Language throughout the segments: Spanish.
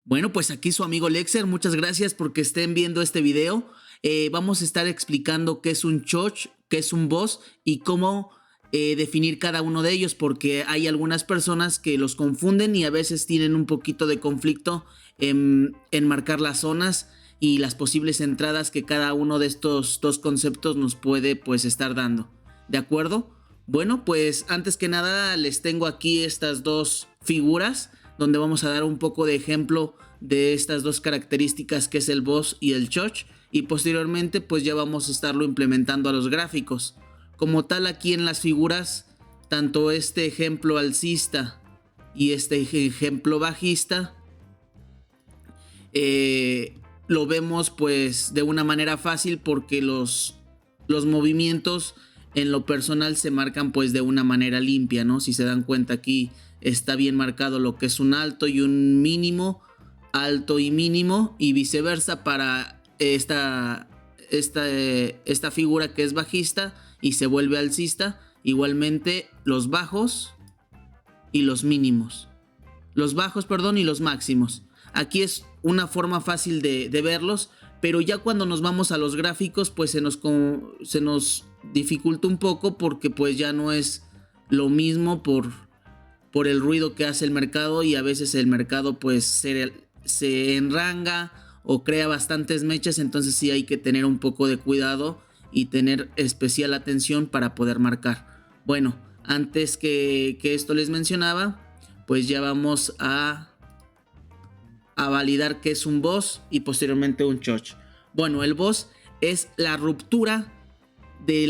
Bueno, pues aquí su amigo Lexer, muchas gracias porque estén viendo este video. Vamos a estar explicando qué es un choch, qué es un boss y cómo definir cada uno de ellos, porque hay algunas personas que los confunden y a veces tienen un poquito de conflicto en marcar las zonas y las posibles entradas que cada uno de estos dos conceptos nos puede pues estar dando. ¿De acuerdo? Bueno, pues antes que nada les tengo aquí estas dos figuras donde vamos a dar un poco de ejemplo de estas dos características que es el boss y el choch, y posteriormente pues ya vamos a estarlo implementando a los gráficos. Como tal, aquí en las figuras, tanto este ejemplo alcista y este ejemplo bajista lo vemos pues de una manera fácil porque los movimientos en lo personal se marcan pues de una manera limpia, ¿no? Si se dan cuenta, aquí está bien marcado lo que es un alto y un mínimo, alto y mínimo, y viceversa para esta figura que es bajista y se vuelve alcista, igualmente los bajos y los mínimos. Los bajos, perdón, y los máximos. Aquí es una forma fácil de verlos, pero ya cuando nos vamos a los gráficos pues se nos dificulta un poco porque pues ya no es lo mismo por el ruido que hace el mercado, y a veces el mercado pues se enranga o crea bastantes mechas, entonces sí hay que tener un poco de cuidado y tener especial atención para poder marcar. Bueno, antes que esto les mencionaba, pues ya vamos a validar qué es un boss y posteriormente un choch. Bueno, el boss es la ruptura de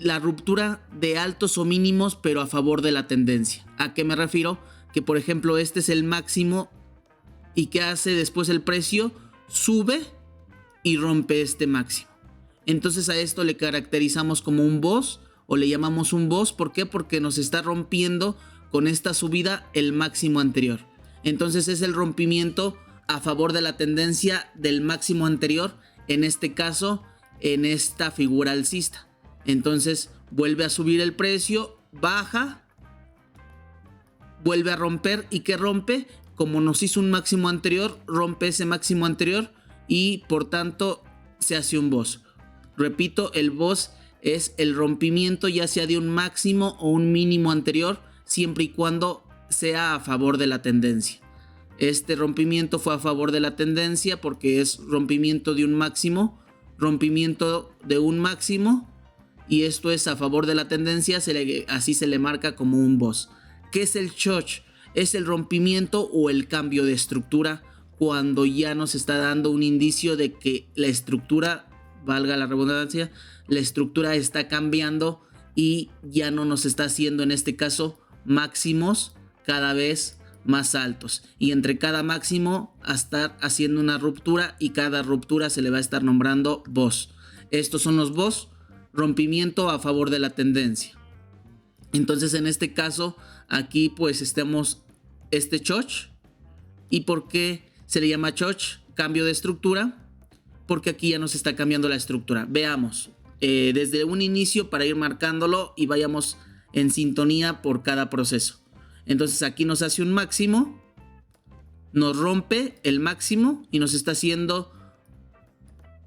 la ruptura de altos o mínimos, pero a favor de la tendencia. ¿A qué me refiero? Que por ejemplo este es el máximo, y ¿qué hace después el precio? Sube y rompe este máximo. Entonces a esto le caracterizamos como un boss, o le llamamos un boss. ¿Por qué? Porque nos está rompiendo con esta subida el máximo anterior. Entonces es el rompimiento a favor de la tendencia del máximo anterior, en este caso en esta figura alcista. Entonces vuelve a subir el precio, baja, vuelve a romper, y ¿qué rompe? Como nos hizo un máximo anterior, rompe ese máximo anterior y por tanto se hace un boss. Repito, el boss es el rompimiento ya sea de un máximo o un mínimo anterior, siempre y cuando sea a favor de la tendencia. Este rompimiento fue a favor de la tendencia porque es rompimiento de un máximo, rompimiento de un máximo, y esto es a favor de la tendencia, así se le marca como un boss. ¿Qué es el choch? Es el rompimiento o el cambio de estructura cuando ya nos está dando un indicio de que la estructura, valga la redundancia, la estructura está cambiando y ya no nos está haciendo, en este caso, máximos cada vez más altos, y entre cada máximo a estar haciendo una ruptura, y cada ruptura se le va a estar nombrando boss. Estos son los boss, rompimiento a favor de la tendencia. Entonces en este caso aquí pues estemos este choch. ¿Y por qué se le llama choch? Cambio de estructura, porque aquí ya nos está cambiando la estructura. Veamos desde un inicio para ir marcándolo y vayamos en sintonía por cada proceso. Entonces aquí nos hace un máximo, nos rompe el máximo y nos está haciendo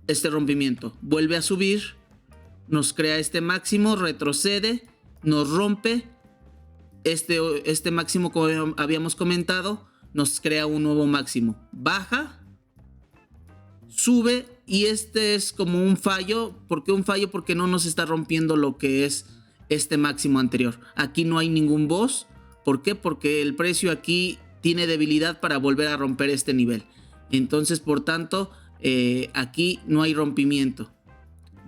este rompimiento. Vuelve a subir, nos crea este máximo, retrocede, nos rompe este máximo, como habíamos comentado, nos crea un nuevo máximo. Baja, sube, y este es como un fallo. ¿Por qué un fallo? Porque no nos está rompiendo lo que es este máximo anterior. Aquí no hay ningún boss. ¿Por qué? Porque el precio aquí tiene debilidad para volver a romper este nivel. Entonces, por tanto, aquí no hay rompimiento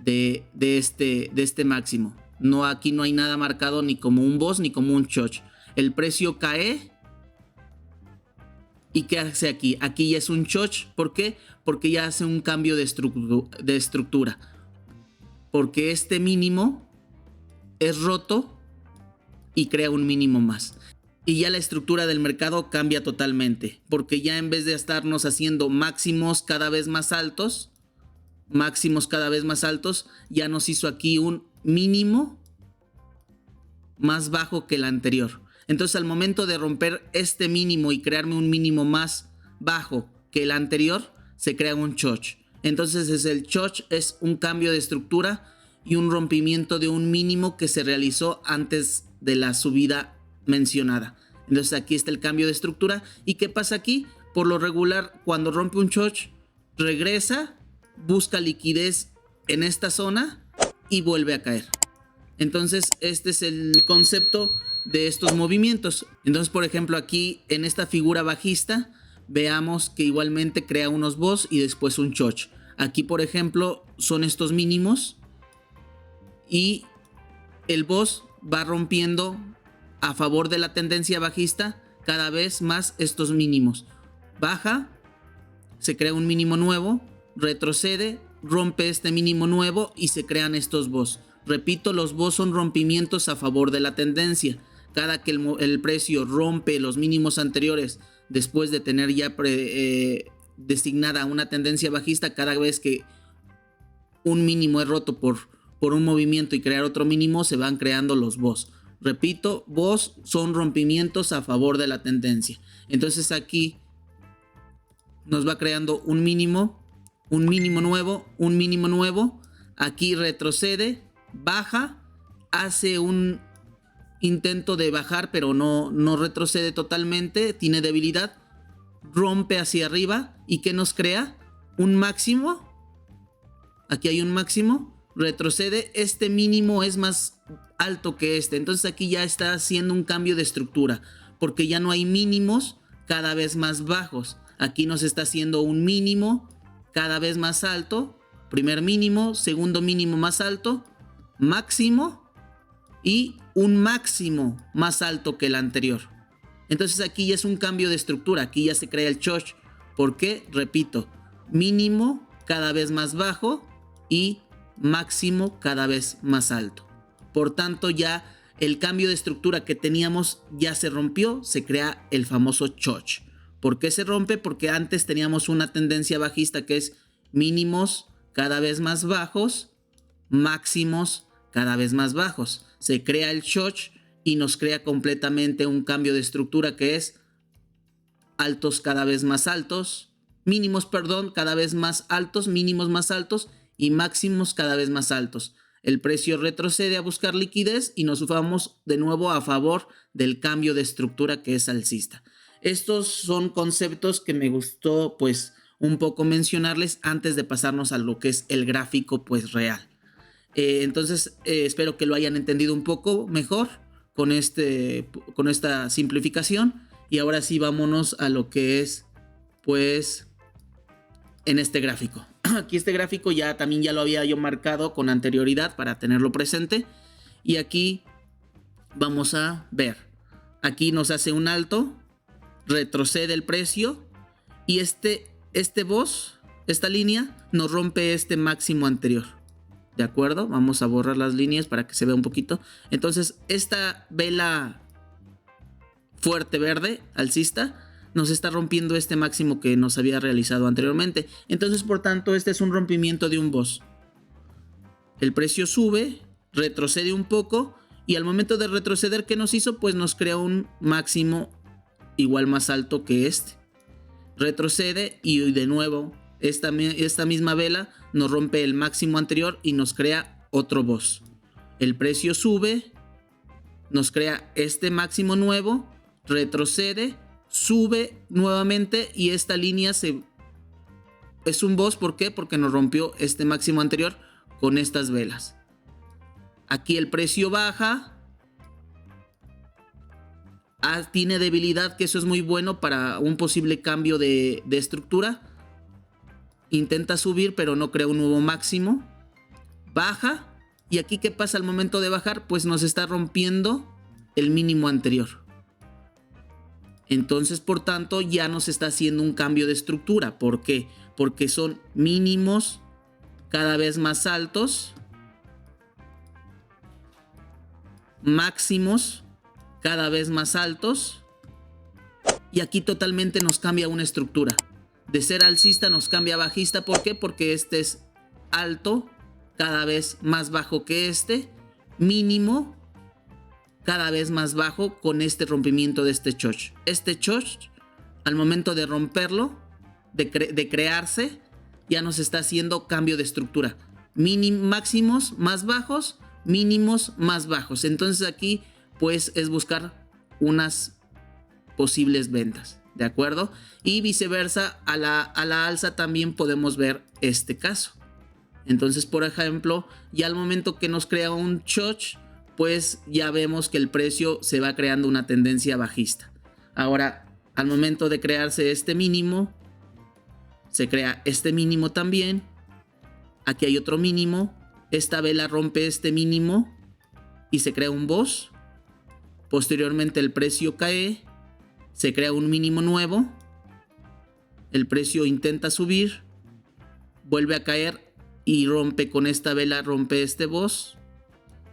de este máximo. No, aquí no hay nada marcado ni como un boss ni como un choch. El precio cae. ¿Y qué hace aquí? Aquí ya es un choch. ¿Por qué? Porque ya hace un cambio de estructura. Porque este mínimo es roto y crea un mínimo más. Y ya la estructura del mercado cambia totalmente, porque ya en vez de estarnos haciendo máximos cada vez más altos, ya nos hizo aquí un mínimo más bajo que el anterior. Entonces al momento de romper este mínimo y crearme un mínimo más bajo que el anterior, se crea un choch. Entonces el choch es un cambio de estructura y un rompimiento de un mínimo que se realizó antes de la subida mencionada. Entonces aquí está el cambio de estructura. ¿Y qué pasa aquí? Por lo regular, cuando rompe un choch, regresa, busca liquidez en esta zona y vuelve a caer. Entonces este es el concepto de estos movimientos. Entonces, por ejemplo, aquí en esta figura bajista, veamos que igualmente crea unos BOS y después un choch. Aquí, por ejemplo, son estos mínimos y el BOS va rompiendo a favor de la tendencia bajista cada vez más estos mínimos. Baja, se crea un mínimo nuevo, retrocede, rompe este mínimo nuevo y se crean estos BOS. Repito, los BOS son rompimientos a favor de la tendencia. Cada que el precio rompe los mínimos anteriores después de tener ya designada una tendencia bajista, cada vez que un mínimo es roto por un movimiento y crear otro mínimo, se van creando los BOS. Repito, BOS son rompimientos a favor de la tendencia. Entonces aquí nos va creando un mínimo nuevo, un mínimo nuevo. Aquí retrocede, baja, hace un intento de bajar, pero no retrocede totalmente, tiene debilidad, rompe hacia arriba y ¿qué nos crea? Un máximo. Aquí hay un máximo, retrocede, este mínimo es más alto que este, entonces aquí ya está haciendo un cambio de estructura, porque ya no hay mínimos cada vez más bajos. Aquí nos está haciendo un mínimo cada vez más alto, primer mínimo, segundo mínimo más alto, máximo y un máximo más alto que el anterior. Entonces aquí ya es un cambio de estructura, aquí ya se crea el choch. ¿Por qué? Repito, mínimo cada vez más bajo y máximo cada vez más alto. Por tanto, ya el cambio de estructura que teníamos ya se rompió, se crea el famoso choch. ¿Por qué se rompe? Porque antes teníamos una tendencia bajista que es mínimos cada vez más bajos, máximos cada vez más bajos. Se crea el choch y nos crea completamente un cambio de estructura que es altos cada vez más altos, mínimos, perdón, cada vez más altos, mínimos más altos y máximos cada vez más altos. El precio retrocede a buscar liquidez y nos vamos de nuevo a favor del cambio de estructura que es alcista. Estos son conceptos que me gustó pues un poco mencionarles antes de pasarnos a lo que es el gráfico pues real. Entonces espero que lo hayan entendido un poco mejor con esta simplificación. Y ahora sí vámonos a lo que es pues en este gráfico. Aquí este gráfico también ya lo había yo marcado con anterioridad para tenerlo presente. Y aquí vamos a ver. Aquí nos hace un alto, retrocede el precio y este BOS, esta línea, nos rompe este máximo anterior. ¿De acuerdo? Vamos a borrar las líneas para que se vea un poquito. Entonces, esta vela fuerte verde, alcista, nos está rompiendo este máximo que nos había realizado anteriormente. Entonces, por tanto, este es un rompimiento de un BOS. El precio sube, retrocede un poco y al momento de retroceder, ¿qué nos hizo? Pues nos crea un máximo igual más alto que este. Retrocede y de nuevo esta misma vela nos rompe el máximo anterior y nos crea otro BOS. El precio sube, nos crea este máximo nuevo, retrocede, sube nuevamente y esta línea es un BOS. ¿Por qué? Porque nos rompió este máximo anterior con estas velas. Aquí el precio baja, tiene debilidad, que eso es muy bueno para un posible cambio de estructura. Intenta subir pero no crea un nuevo máximo, baja y aquí ¿qué pasa al momento de bajar? Pues nos está rompiendo el mínimo anterior. Entonces, por tanto, ya nos está haciendo un cambio de estructura. ¿Por qué? Porque son mínimos cada vez más altos, máximos cada vez más altos y aquí totalmente nos cambia una estructura. De ser alcista nos cambia a bajista. ¿Por qué? Porque este es alto, cada vez más bajo que este, mínimo cada vez más bajo con este rompimiento de este choch. Este choch, al momento de romperlo, de crearse, ya nos está haciendo cambio de estructura. Máximos más bajos, mínimos más bajos. Entonces aquí pues es buscar unas posibles ventas, ¿de acuerdo? Y viceversa, a la alza también podemos ver este caso. Entonces, por ejemplo, ya al momento que nos crea un choch, pues ya vemos que el precio se va creando una tendencia bajista. Ahora, al momento de crearse este mínimo, se crea este mínimo también. Aquí hay otro mínimo. Esta vela rompe este mínimo y se crea un BOS. Posteriormente el precio cae, se crea un mínimo nuevo. El precio intenta subir, vuelve a caer y rompe con esta vela, rompe este BOS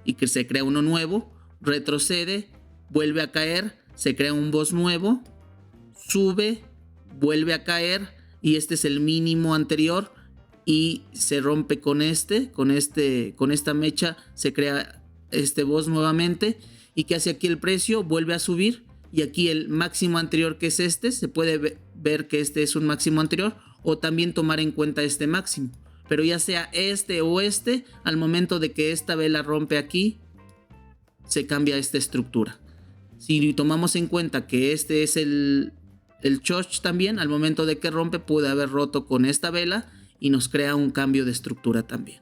y que se crea uno nuevo. Retrocede, vuelve a caer, se crea un BOS nuevo, sube, vuelve a caer y este es el mínimo anterior y se rompe con esta mecha, se crea este BOS nuevamente. ¿Y qué hace aquí el precio? Vuelve a subir y aquí el máximo anterior, que es este, se puede ver que este es un máximo anterior, o también tomar en cuenta este máximo. Pero ya sea este o este, al momento de que esta vela rompe aquí, se cambia esta estructura. Si tomamos en cuenta que este es el choch también, al momento de que rompe puede haber roto con esta vela y nos crea un cambio de estructura también.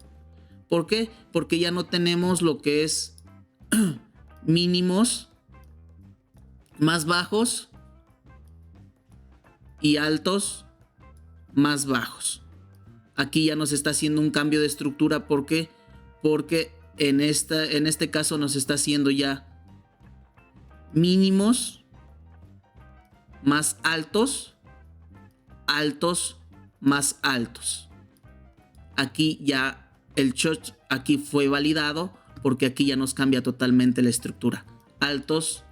¿Por qué? Porque ya no tenemos lo que es mínimos más bajos y altos más bajos. Aquí ya nos está haciendo un cambio de estructura. ¿Por qué? Porque en este caso nos está haciendo ya mínimos más altos, altos más altos. Aquí ya el choch aquí fue validado porque aquí ya nos cambia totalmente la estructura. Altos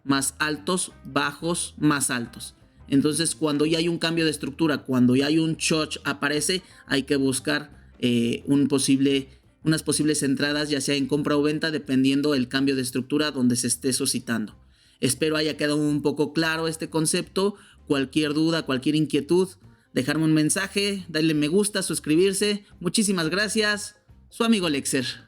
más altos, bajos más altos. Entonces, cuando ya hay un cambio de estructura, cuando ya hay un choch aparece, hay que buscar unas posibles entradas, ya sea en compra o venta, dependiendo del cambio de estructura donde se esté suscitando. Espero haya quedado un poco claro este concepto. Cualquier duda, cualquier inquietud, dejarme un mensaje, darle me gusta, suscribirse. Muchísimas gracias. Su amigo Lexer.